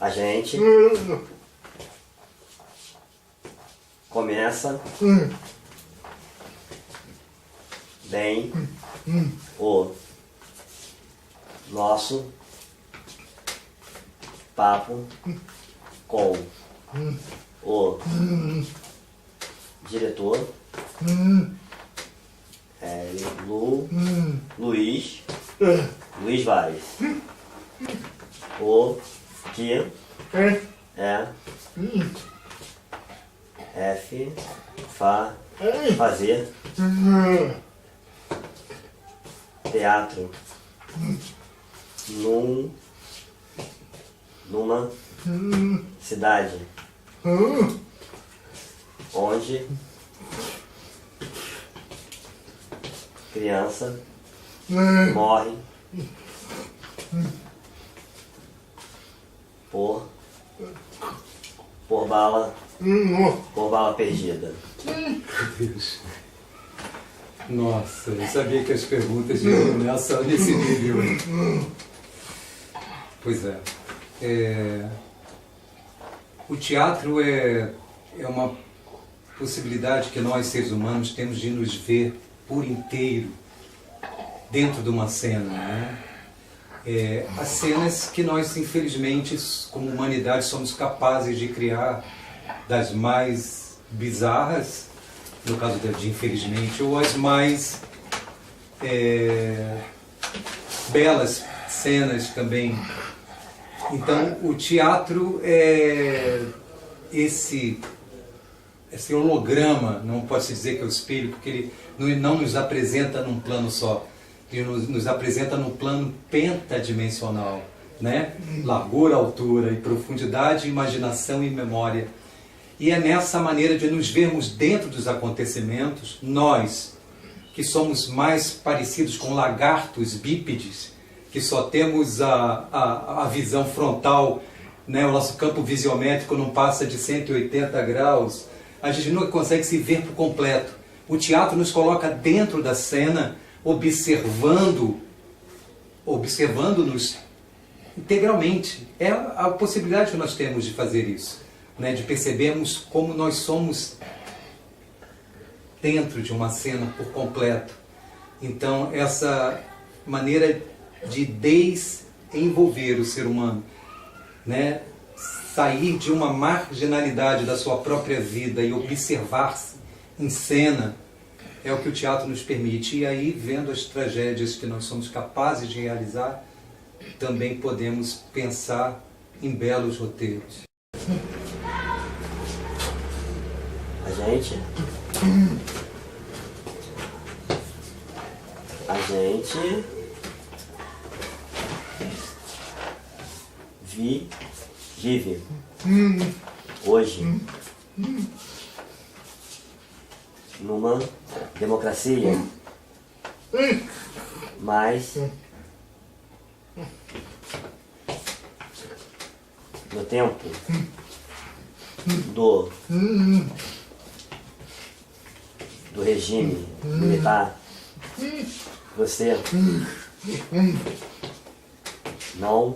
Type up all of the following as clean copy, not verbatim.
A gente começa bem o nosso papo com o diretor Luiz Vaz. O que é fazer teatro numa cidade onde criança morre por bala perdida. Deus. Nossa, eu sabia que as perguntas iam nesse nível. Pois é. O teatro é uma possibilidade que nós, seres humanos, temos de nos ver por inteiro dentro de uma cena, né? As cenas que nós, infelizmente, como humanidade, somos capazes de criar, das mais bizarras, no caso de infelizmente, ou as mais belas cenas também. Então, o teatro é esse holograma, não pode-se dizer que é o espelho, porque ele não nos apresenta num plano só, ele nos apresenta num plano pentadimensional, né? Largura, altura e profundidade, imaginação e memória. E é nessa maneira de nos vermos dentro dos acontecimentos, nós, que somos mais parecidos com lagartos bípedes, que só temos a visão frontal, né? O nosso campo visiométrico não passa de 180 graus, a gente nunca consegue se ver por completo. O teatro nos coloca dentro da cena, observando-nos integralmente. É a possibilidade que nós temos de fazer isso, né? De percebermos como nós somos dentro de uma cena por completo. Então, essa maneira de desenvolver o ser humano, né? Sair de uma marginalidade da sua própria vida e observar-se em cena, é o que o teatro nos permite. E aí, vendo as tragédias que nós somos capazes de realizar, também podemos pensar em belos roteiros. A gente vive hoje numa democracia, mas no tempo do regime militar, você não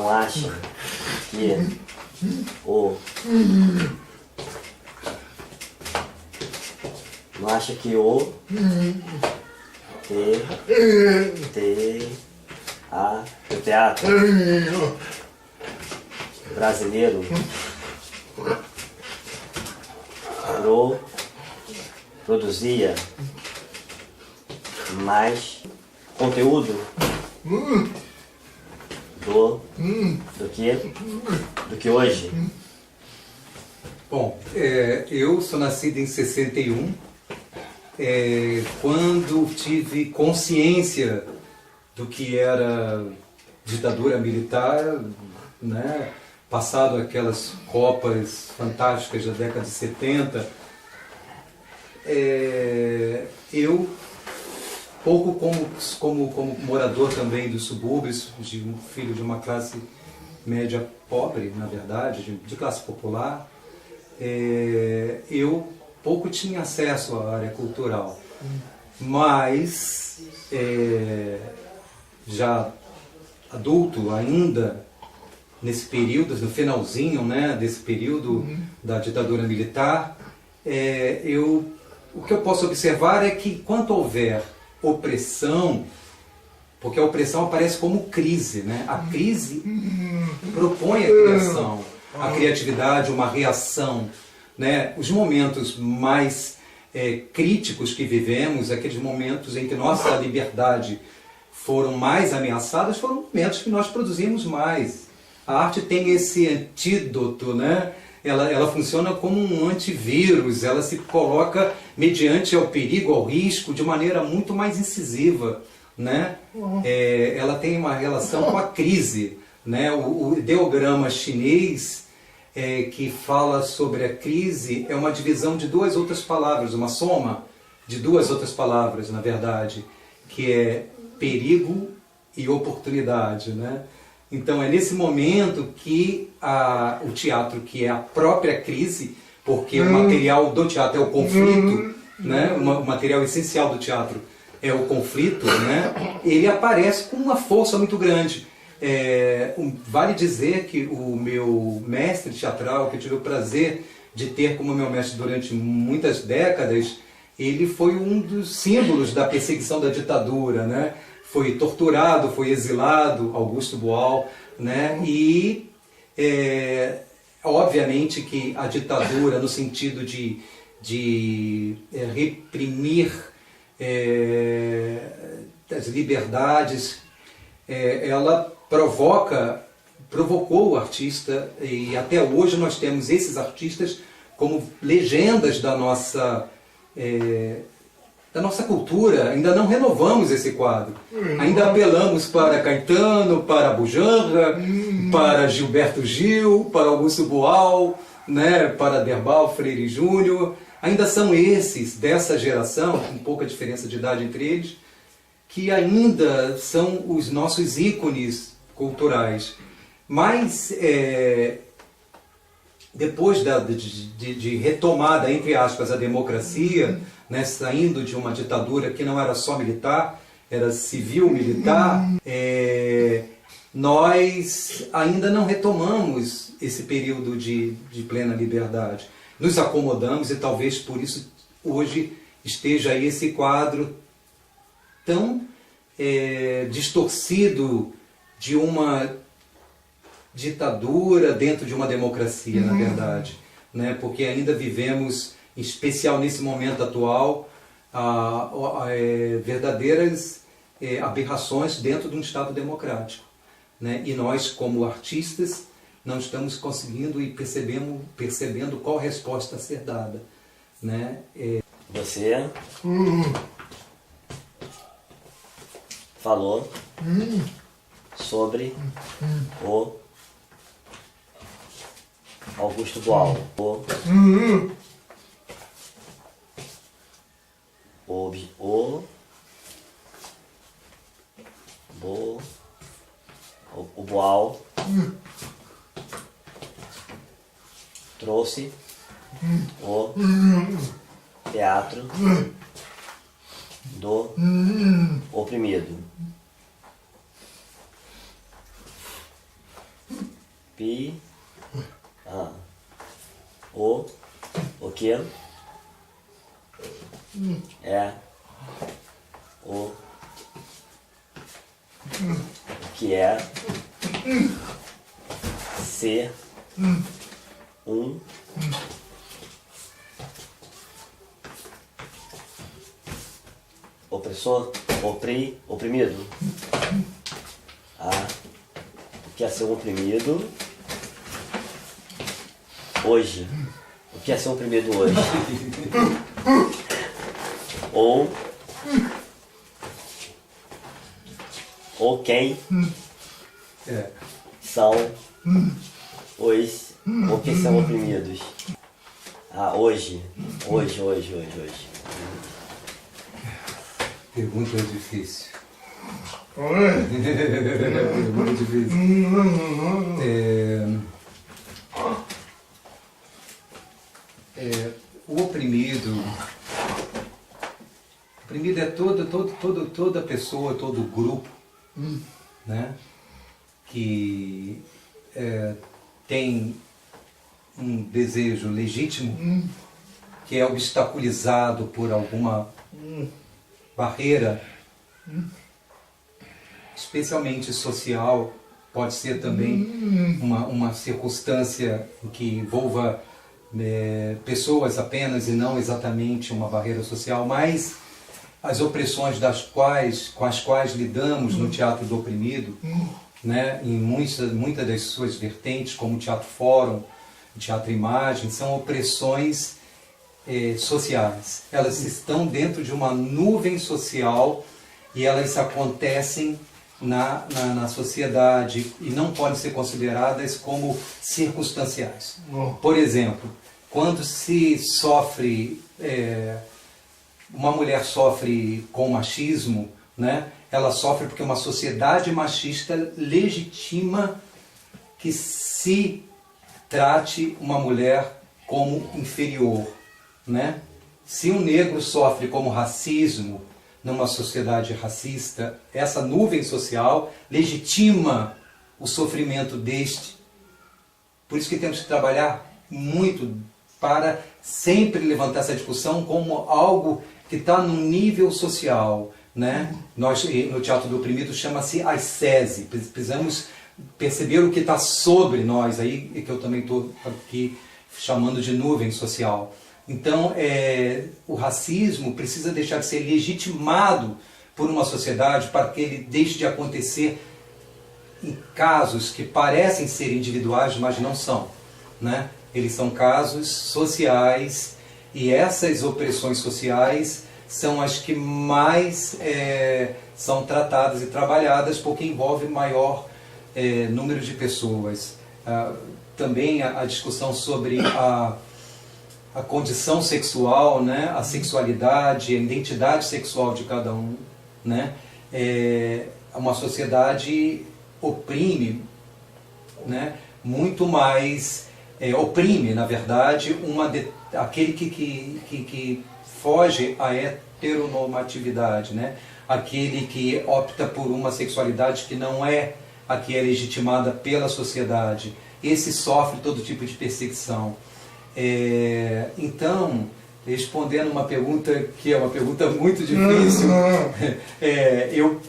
acha que o teatro brasileiro produzia mais conteúdo do que hoje? Bom, eu sou nascido em 61, quando tive consciência do que era ditadura militar, né? Passado aquelas Copas fantásticas da década de 70, eu, pouco como morador também dos subúrbios, filho de uma classe média pobre, na verdade, de classe popular, eu pouco tinha acesso à área cultural. Mas, já adulto ainda, nesse período, no finalzinho, né, desse período da ditadura militar, o que eu posso observar é que, enquanto houver opressão, porque a opressão aparece como crise, né? A crise propõe a criação, a criatividade, uma reação, né? Os momentos mais críticos que vivemos, aqueles momentos em que nossa liberdade foram mais ameaçadas, foram momentos que nós produzimos mais. A arte tem esse antídoto, né? Ela funciona como um antivírus, ela se coloca mediante ao perigo, ao risco, de maneira muito mais incisiva, né? Ela tem uma relação com a crise, né? O ideograma chinês que fala sobre a crise é uma divisão de duas outras palavras, uma soma de duas outras palavras, na verdade, que é perigo e oportunidade, né? Então é nesse momento que o teatro, que é a própria crise, porque o material do teatro é o conflito, né? O material essencial do teatro é o conflito, né? Ele aparece com uma força muito grande. Vale dizer que o meu mestre teatral, que eu tive o prazer de ter como meu mestre durante muitas décadas, ele foi um dos símbolos da perseguição da ditadura, né? Foi torturado, foi exilado, Augusto Boal, né? E obviamente que a ditadura, no sentido de reprimir as liberdades, ela provocou o artista, e até hoje nós temos esses artistas como legendas da nossa cultura. Ainda não renovamos esse quadro. Ainda apelamos para Caetano, para Bujanra, para Gilberto Gil, para Augusto Boal, né, para Derbal Freire Júnior. Ainda são esses, dessa geração, com pouca diferença de idade entre eles, que ainda são os nossos ícones culturais. Mas, depois de retomada, entre aspas, a democracia, né, saindo de uma ditadura que não era só militar, era civil-militar, nós ainda não retomamos esse período de plena liberdade. Nos acomodamos e talvez por isso hoje esteja aí esse quadro tão distorcido de uma ditadura dentro de uma democracia, na verdade, né? Porque ainda vivemos, em especial nesse momento atual, verdadeiras aberrações dentro de um Estado democrático, né? E nós, como artistas, não estamos conseguindo e percebendo qual resposta a ser dada, né? Você falou sobre o Augusto Boal, o Boal trouxe o teatro do oprimido. O que é o que é ser um opressor, oprimido. O que é ser um oprimido hoje. O que é ser um oprimido hoje? Ou quem são os ou que são oprimidos? Hoje. Pergunta difícil. Pergunta difícil. O oprimido é toda pessoa, todo grupo, né, que tem um desejo legítimo que é obstaculizado por alguma barreira, especialmente social, pode ser também uma circunstância que envolva pessoas apenas e não exatamente uma barreira social, mas as opressões com as quais lidamos no teatro do oprimido, né, em muitas das suas vertentes, como o teatro fórum, o teatro imagem, são opressões sociais. Elas estão dentro de uma nuvem social e elas acontecem na sociedade e não podem ser consideradas como circunstanciais. Por exemplo, quando se sofre, uma mulher sofre com machismo, né? Ela sofre porque uma sociedade machista legitima que se trate uma mulher como inferior, né? Se um negro sofre como racismo numa sociedade racista, essa nuvem social legitima o sofrimento deste. Por isso que temos que trabalhar muito para sempre levantar essa discussão como algo que está num nível social, né? Nós, no Teatro do Oprimido, chama-se ascese. Precisamos perceber o que está sobre nós, aí que eu também estou aqui chamando de nuvem social. Então, o racismo precisa deixar de ser legitimado por uma sociedade para que ele deixe de acontecer em casos que parecem ser individuais, mas não são, né? Eles são casos sociais e essas opressões sociais são as que mais são tratadas e trabalhadas porque envolve maior número de pessoas. Também a discussão sobre a condição sexual, né? A sexualidade, a identidade sexual de cada um, né? Uma sociedade oprime, né? Muito mais oprime, na verdade, aquele que foge à heteronormatividade, né? Aquele que opta por uma sexualidade que não é a que é legitimada pela sociedade. Esse sofre todo tipo de perseguição. Então, respondendo uma pergunta que é uma pergunta muito difícil, eu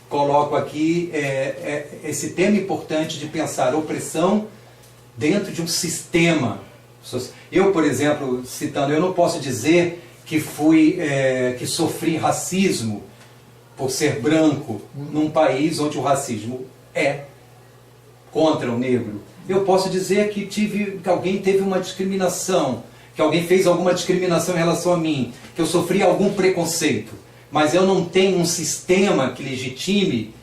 coloco aqui esse tema importante de pensar opressão dentro de um sistema. Eu, por exemplo, citando, eu não posso dizer que que sofri racismo por ser branco num país onde o racismo é contra o negro. Eu posso dizer que alguém teve uma discriminação, que alguém fez alguma discriminação em relação a mim, que eu sofri algum preconceito, mas eu não tenho um sistema que legitime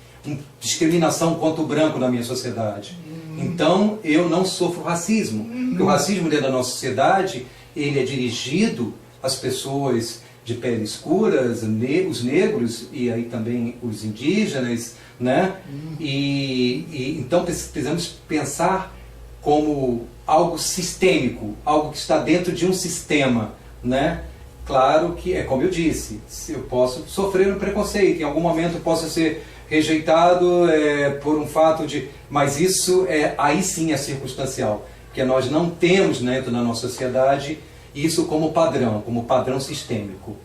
discriminação contra o branco na minha sociedade. Então, eu não sofro racismo. Porque o racismo dentro da nossa sociedade, ele é dirigido às pessoas de pele escura, os negros e aí também os indígenas, né? Então precisamos pensar como algo sistêmico, algo que está dentro de um sistema, né? Claro que é como eu disse, eu posso sofrer um preconceito, em algum momento eu posso ser rejeitado por um fato de... Mas isso aí sim é circunstancial, porque nós não temos dentro da nossa sociedade isso como padrão sistêmico.